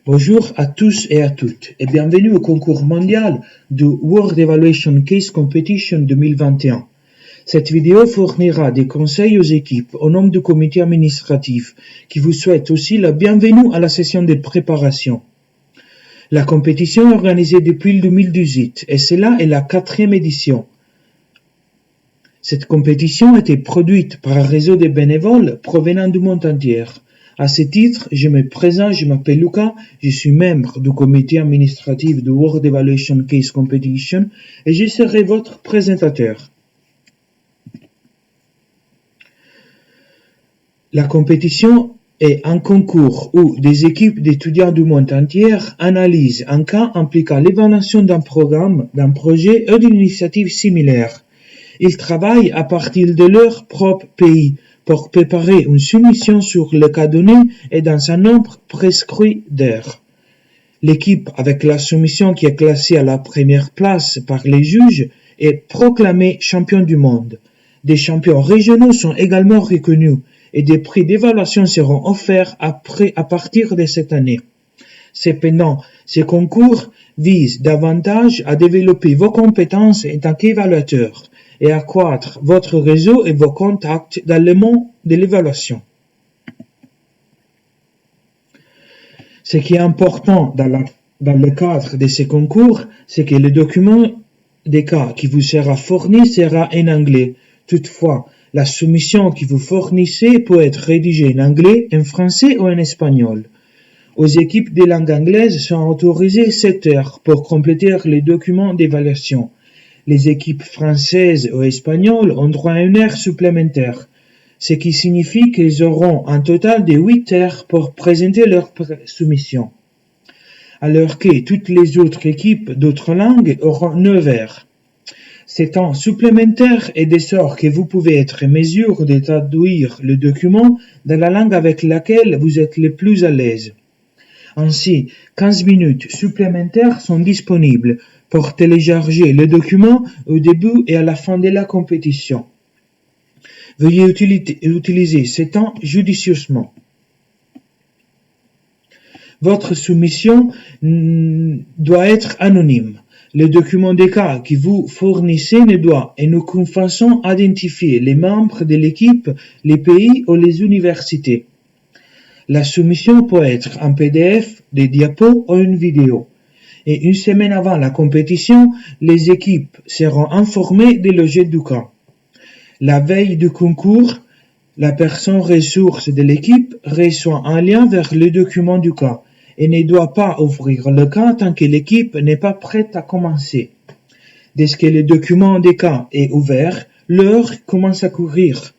Bonjour à tous et à toutes et bienvenue au concours mondial du World Evaluation Case Competition 2021. Cette vidéo fournira des conseils aux équipes au nom du comité administratif qui vous souhaite aussi la bienvenue à la session de préparation. La compétition est organisée depuis le 2018 et cela est la 4e édition. Cette compétition a été produite par un réseau de bénévoles provenant du monde entier. À ce titre, je me présente, je m'appelle Lucas, je suis membre du comité administratif du World Evaluation Case Competition et je serai votre présentateur. La compétition est un concours où des équipes d'étudiants du monde entier analysent un cas impliquant l'évaluation d'un programme, d'un projet ou d'une initiative similaire. Ils travaillent à partir de leur propre pays pour préparer une soumission sur le cas donné et dans un nombre prescrit d'heures. L'équipe avec la soumission qui est classée à la première place par les juges est proclamée champion du monde. Des champions régionaux sont également reconnus et des prix d'évaluation seront offerts à partir de cette année. Cependant, ce concours vise davantage à développer vos compétences en tant qu'évaluateur et accroître votre réseau et vos contacts dans le monde de l'évaluation. Ce qui est important dans le cadre de ce concours, c'est que le document des cas qui vous sera fourni sera en anglais. Toutefois, la soumission que vous fournissez peut être rédigée en anglais, en français ou en espagnol. Aux équipes de langue anglaise sont autorisées 7 heures pour compléter les documents d'évaluation. Les équipes françaises ou espagnoles ont droit à 1 heure supplémentaire, ce qui signifie qu'ils auront un total de 8 heures pour présenter leur soumission, alors que toutes les autres équipes d'autres langues auront 9 heures. Ce temps supplémentaire est de sorte que vous pouvez être en mesure de traduire le document dans la langue avec laquelle vous êtes le plus à l'aise. Ainsi, 15 minutes supplémentaires sont disponibles pour télécharger le document au début et à la fin de la compétition. Veuillez utiliser ce temps judicieusement. Votre soumission doit être anonyme. Le document des cas que vous fournissez ne doit en aucune façon identifier les membres de l'équipe, les pays ou les universités. La soumission peut être un PDF, des diapos ou une vidéo. Et une semaine avant la compétition, les équipes seront informées de l'objet du cas. La veille du concours, la personne ressource de l'équipe reçoit un lien vers le document du cas et ne doit pas ouvrir le cas tant que l'équipe n'est pas prête à commencer. Dès que le document des cas est ouvert, l'heure commence à courir.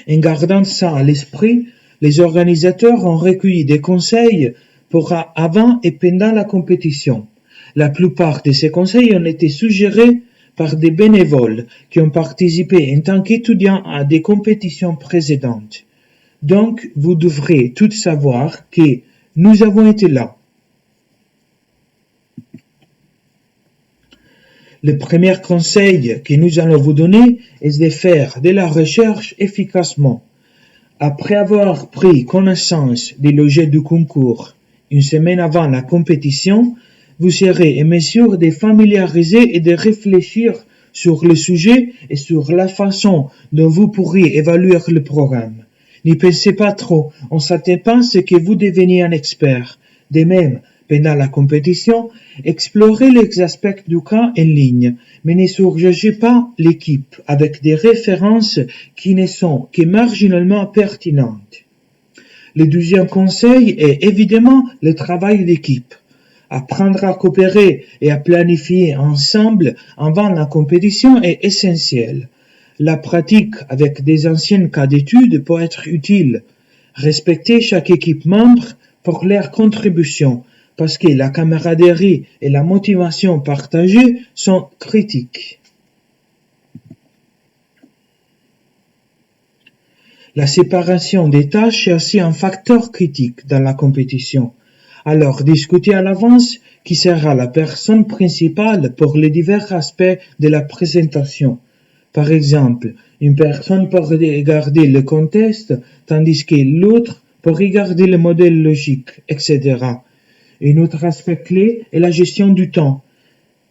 En gardant ça à l'esprit, les organisateurs ont recueilli des conseils pour avant et pendant la compétition. La plupart de ces conseils ont été suggérés par des bénévoles qui ont participé en tant qu'étudiants à des compétitions précédentes. Donc, vous devrez tous savoir que nous avons été là. Le premier conseil que nous allons vous donner est de faire de la recherche efficacement. Après avoir pris connaissance de l'objet du concours, une semaine avant la compétition, vous serez en mesure de familiariser et de réfléchir sur le sujet et sur la façon dont vous pourriez évaluer le programme. N'y pensez pas trop, on ne s'attend pas à ce que vous deveniez un expert. De même, pendant la compétition, explorez les aspects du cas en ligne, mais ne surchargez pas l'équipe avec des références qui ne sont que marginalement pertinentes. Le deuxième conseil est évidemment le travail d'équipe. Apprendre à coopérer et à planifier ensemble avant la compétition est essentiel. La pratique avec des anciens cas d'études peut être utile. Respectez chaque équipe membre pour leur contribution, parce que la camaraderie et la motivation partagée sont critiques. La séparation des tâches est aussi un facteur critique dans la compétition. Alors, discutez à l'avance qui sera la personne principale pour les divers aspects de la présentation. Par exemple, une personne peut regarder le contexte tandis que l'autre pour regarder le modèle logique, etc. Un autre aspect clé est la gestion du temps.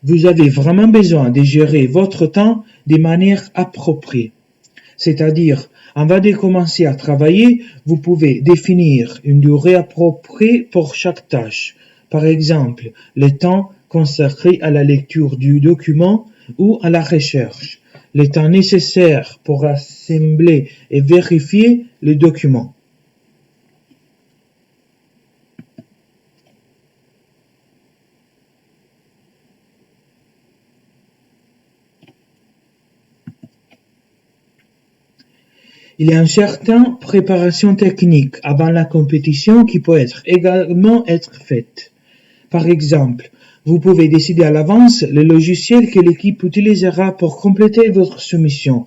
Vous avez vraiment besoin de gérer votre temps de manière appropriée. C'est-à-dire, avant de commencer à travailler, vous pouvez définir une durée appropriée pour chaque tâche. Par exemple, le temps consacré à la lecture du document ou à la recherche, le temps nécessaire pour assembler et vérifier le document. Il y a une certaine préparation technique avant la compétition qui peut également être faite. Par exemple, vous pouvez décider à l'avance le logiciel que l'équipe utilisera pour compléter votre soumission.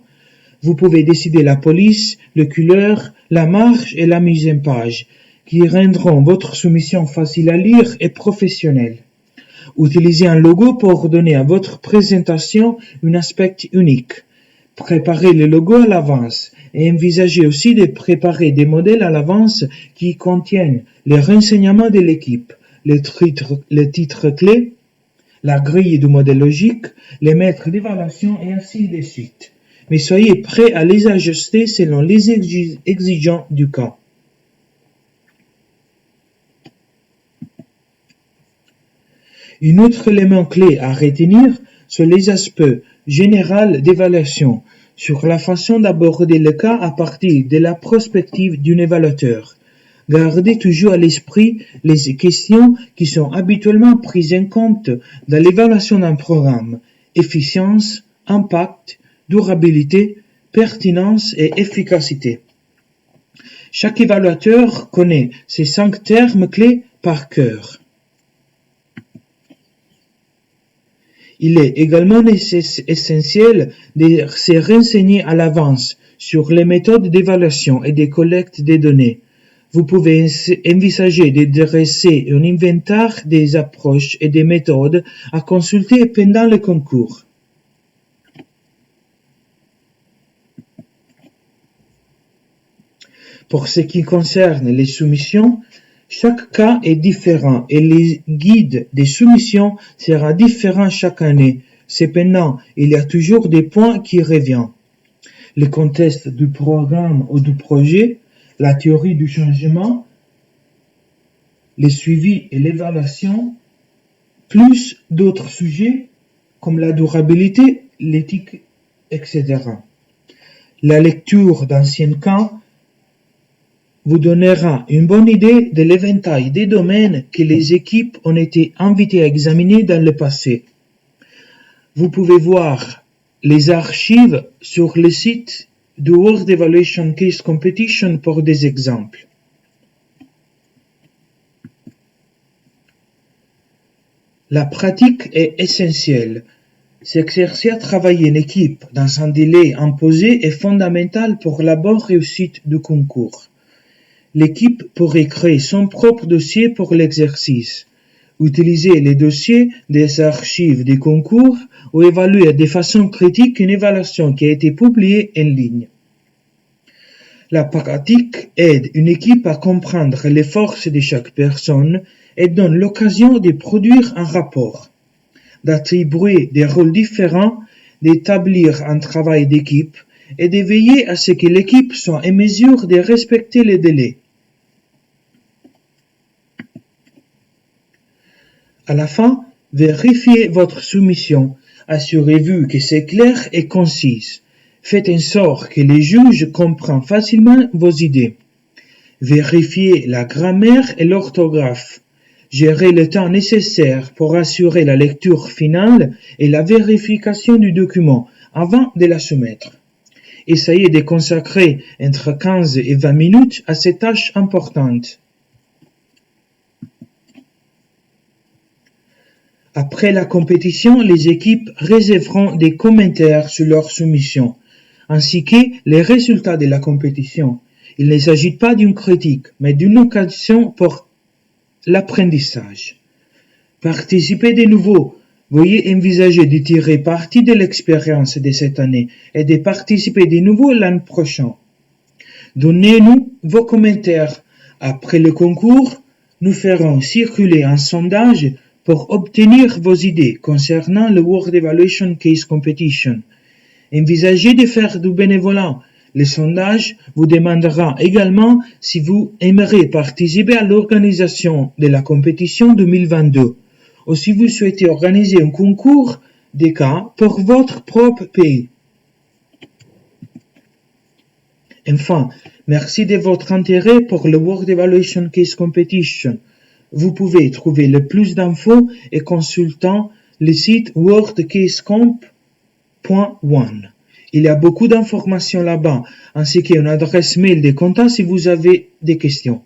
Vous pouvez décider la police, le couleur, la marge et la mise en page, qui rendront votre soumission facile à lire et professionnelle. Utilisez un logo pour donner à votre présentation un aspect unique. Préparez le logo à l'avance et envisagez aussi de préparer des modèles à l'avance qui contiennent les renseignements de l'équipe, les titres clés, la grille du modèle logique, les maîtres d'évaluation et ainsi de suite. Mais soyez prêts à les ajuster selon les exigences du cas. Un autre élément clé à retenir sont les aspects généraux d'évaluation sur la façon d'aborder le cas à partir de la perspective d'un évaluateur. Gardez toujours à l'esprit les questions qui sont habituellement prises en compte dans l'évaluation d'un programme: efficience, impact, durabilité, pertinence et efficacité. Chaque évaluateur connaît ces 5 termes clés par cœur. Il est également essentiel de se renseigner à l'avance sur les méthodes d'évaluation et de collecte des données. Vous pouvez envisager de dresser un inventaire des approches et des méthodes à consulter pendant le concours. Pour ce qui concerne les soumissions, chaque cas est différent et le guide des soumissions sera différent chaque année. Cependant, il y a toujours des points qui reviennent. Le contexte du programme ou du projet, la théorie du changement, le suivi et l'évaluation, plus d'autres sujets comme la durabilité, l'éthique, etc. La lecture d'anciens cas vous donnera une bonne idée de l'éventail des domaines que les équipes ont été invitées à examiner dans le passé. Vous pouvez voir les archives sur le site du World Evaluation Case Competition pour des exemples. La pratique est essentielle. S'exercer à travailler en équipe dans un délai imposé est fondamental pour la bonne réussite du concours. L'équipe pourrait créer son propre dossier pour l'exercice, utiliser les dossiers des archives des concours ou évaluer de façon critique une évaluation qui a été publiée en ligne. La pratique aide une équipe à comprendre les forces de chaque personne et donne l'occasion de produire un rapport, d'attribuer des rôles différents, d'établir un travail d'équipe et de veiller à ce que l'équipe soit en mesure de respecter les délais. À la fin, vérifiez votre soumission. Assurez-vous que c'est clair et concis. Faites en sorte que les juges comprennent facilement vos idées. Vérifiez la grammaire et l'orthographe. Gérez le temps nécessaire pour assurer la lecture finale et la vérification du document avant de la soumettre. Essayez de consacrer entre 15 et 20 minutes à ces tâches importantes. Après la compétition, les équipes réserveront des commentaires sur leur soumission, ainsi que les résultats de la compétition. Il ne s'agit pas d'une critique, mais d'une occasion pour l'apprentissage. Participez de nouveau. Veuillez envisager de tirer parti de l'expérience de cette année et de participer de nouveau l'an prochain. Donnez-nous vos commentaires Après le concours, nous ferons circuler un sondage pour obtenir vos idées concernant le World Evaluation Case Competition. Envisagez de faire du bénévolat. Le sondage vous demandera également si vous aimeriez participer à l'organisation de la compétition 2022 ou si vous souhaitez organiser un concours de cas pour votre propre pays. Enfin, merci de votre intérêt pour le World Evaluation Case Competition. Vous pouvez trouver le plus d'infos en consultant le site worldcasecomp.one. Il y a beaucoup d'informations là-bas, ainsi qu'une adresse mail de contact si vous avez des questions.